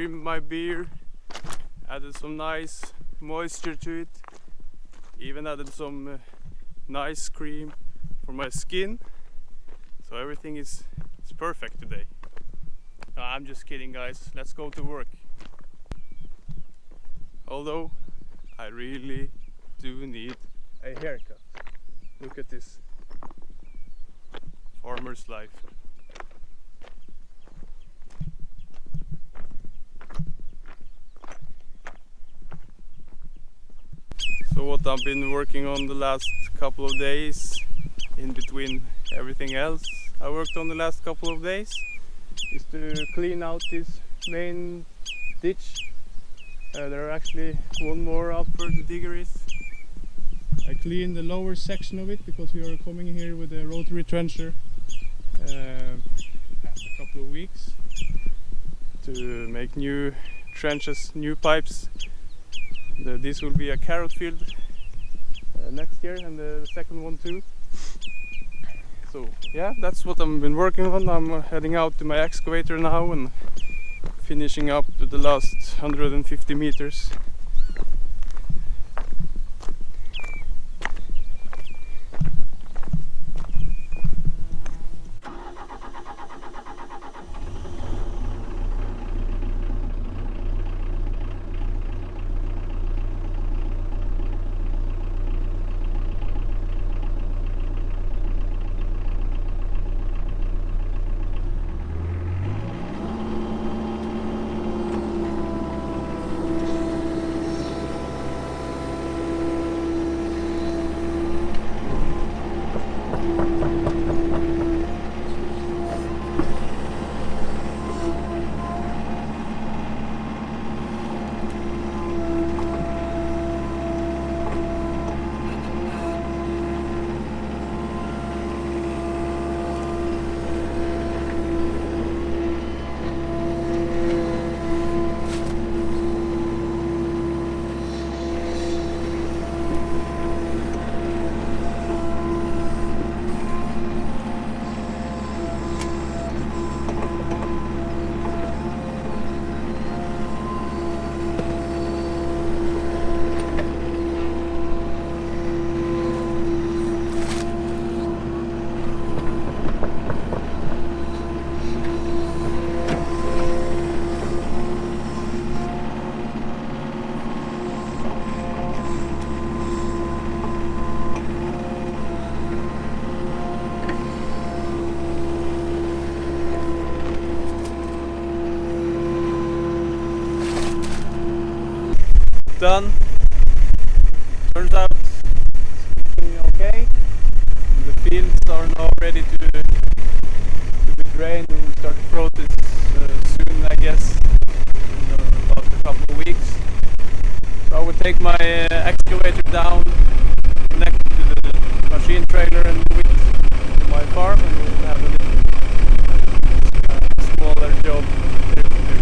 trimmed my beer, added some nice moisture to it, even added some nice cream for my skin, so everything is perfect today. No, I'm just kidding, guys, let's go to work. Although I really do need a haircut. Look at this farmer's life. So what I've been working on the last couple of days, in between everything else I worked on the last couple of days, is to clean out this main ditch. There are actually one more up where the digger is. I cleaned the lower section of it because we are coming here with a rotary trencher after a couple of weeks to make new trenches, new pipes. This will be a carrot field next year, and the second one too. So yeah, that's what I've been working on. I'm heading out to my excavator now and finishing up the last 150 meters. Done. Turns out it's doing okay. The fields are now ready to be drained, and we'll start the process soon, I guess, in about a couple of weeks. So I will take my excavator down, connect it to the machine trailer, and move it to my farm, and we'll have a smaller job there to do.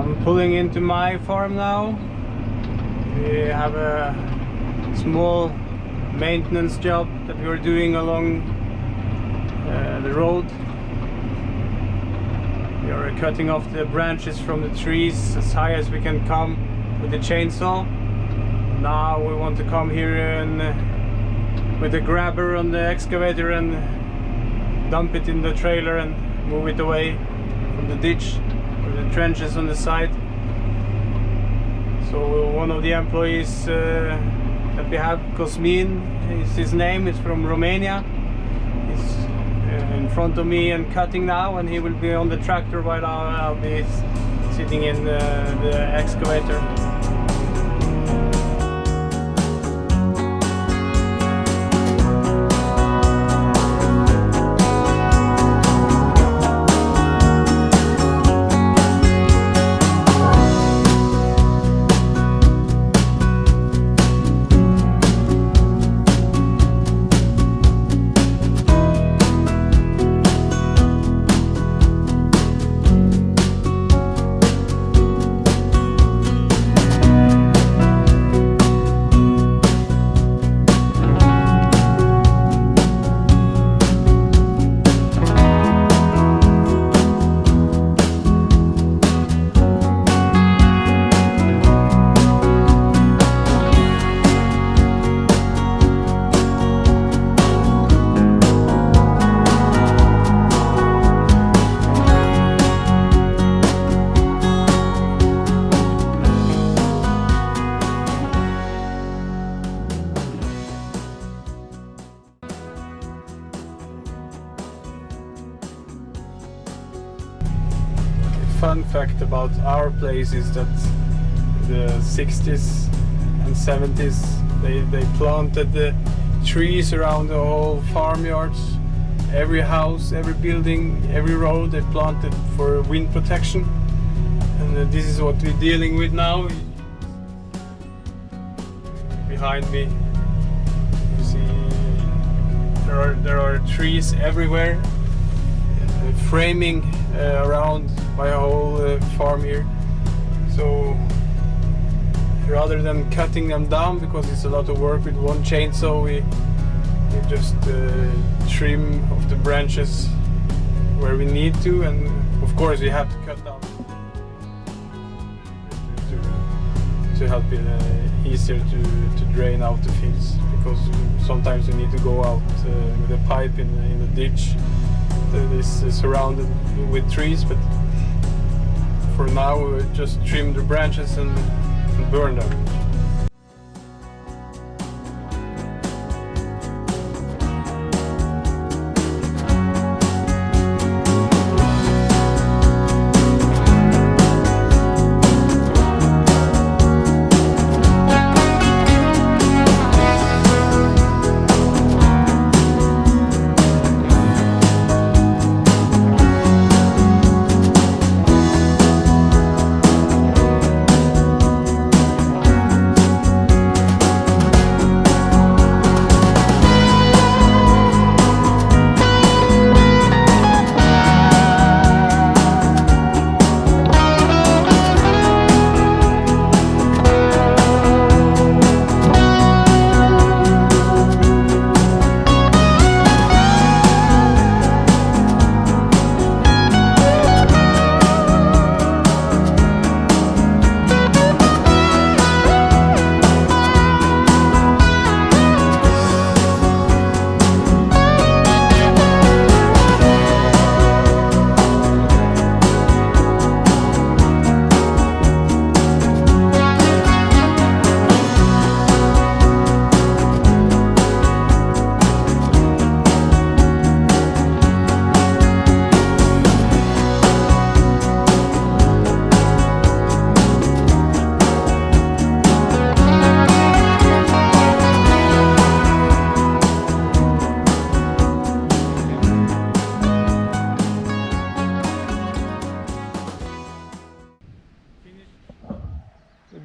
I'm pulling into my farm now. We have a small maintenance job that we're doing along the road. We are cutting off the branches from the trees as high as we can come with the chainsaw. Now we want to come here and with the grabber on the excavator and dump it in the trailer and move it away from the ditch or the trenches on the side. So one of the employees that we have, Cosmin is his name, is from Romania. He's in front of me and cutting now, and he will be on the tractor while I'll be sitting in the excavator. Fun fact about our place is that in the 60s and 70s they planted the trees around the whole farmyards. Every house, every building, every road they planted for wind protection, and this is what we're dealing with now. Behind me you see there are trees everywhere, framing around my whole farm here. So rather than cutting them down, because it's a lot of work with one chainsaw, we just trim off the branches where we need to, and of course we have to cut down to help it easier to drain out the fields, because sometimes we need to go out with a pipe in the ditch that is surrounded with trees, but for now we just trim the branches and burn them.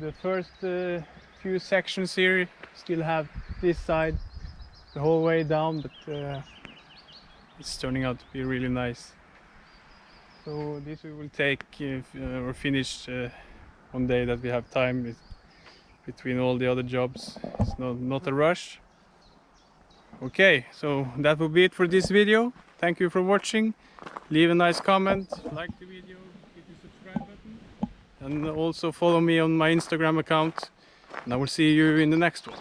The first few sections here still have this side the whole way down, but it's turning out to be really nice. So this we will take or finish one day that we have time between all the other jobs. It's not a rush. Okay, so that will be it for this video. Thank you for watching. Leave a nice comment, like the video, hit the subscribe button, and also follow me on my Instagram account. And I will see you in the next one.